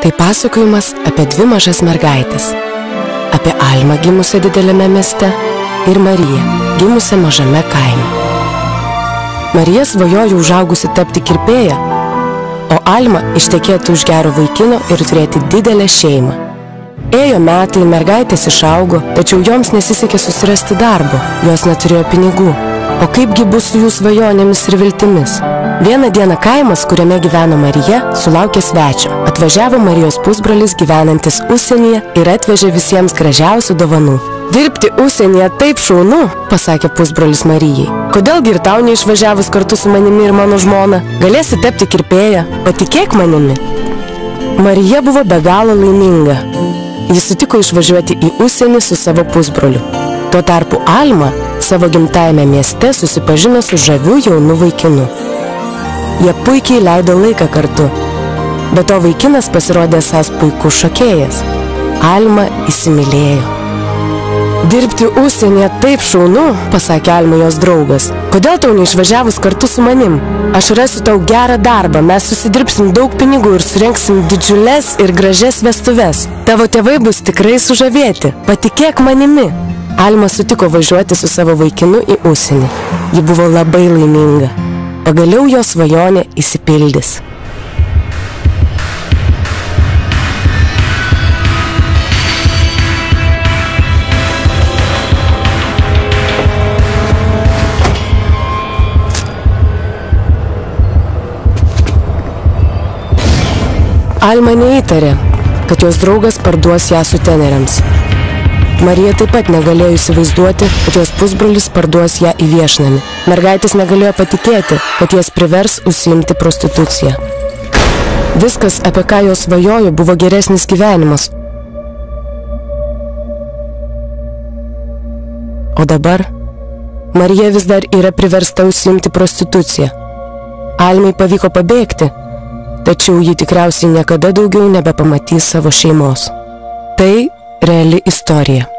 Tai pasakojimas apie dvi mažas mergaitės. Apie Almą gimusią didelėme mieste ir Mariją gimusią mažame kaime. Marija svajojo užaugusi tapti kirpėja, o Alma ištekėti už gero vaikino ir turėti didelę šeimą. Ėjo metai, mergaitės išaugo, tačiau joms nesisekė susirasti darbo, jos neturėjo pinigų. O kaipgi bus su jų svajonėmis ir viltimis? Vieną dieną kaimas, kuriame gyveno Marija, sulaukė svečio. Atvažiavo Marijos pusbrolis gyvenantis užsienyje ir atvežė visiems gražiausių dovanų. Dirbti užsienyje taip šaunu, pasakė pusbrolis Marijai. Kodėlgi ir tau neišvažiavus kartu su manimi ir mano žmona? Galėsi tapti kirpėja, patikėk manimi. Marija buvo be galo laiminga. Jis sutiko išvažiuoti į užsienį su savo pusbroliu. Tuo tarpu Alma savo gimtajame mieste susipažino su žaviu jaunu vaikinu. Jie puikiai leido laiką kartu, bet to vaikinas pasirodė esąs puikus šokėjas. Alma įsimylėjo. Dirbti užsienyje taip šaunu, pasakė Alma jos draugas. Kodėl tau neišvažiavus kartu su manim? Aš rasiu tau gerą darbą, mes susidirbsim daug pinigų ir surengsim didžiules ir gražias vestuves. Tavo tėvai bus tikrai sužavėti, patikėk manimi. Alma sutiko važiuoti su savo vaikinu į užsienį. Ji buvo labai laiminga. Pagaliau jo svajonė išsipildys. Alma neįtarė, kad jos draugas parduos ją suteneriams. Marija taip pat negalėjo įsivaizduoti, kad jos pusbrolis parduos ją į viešnamį. Mergaitės negalėjo patikėti, kad jas privers užsiimti prostituciją. Viskas, apie ką jos svajojo, buvo geresnis gyvenimas. O dabar Marija vis dar yra priversta užsiimti prostituciją. Almai pavyko pabėgti, tačiau ji tikriausiai niekada daugiau nebepamatys savo šeimos. Tai reali istorija.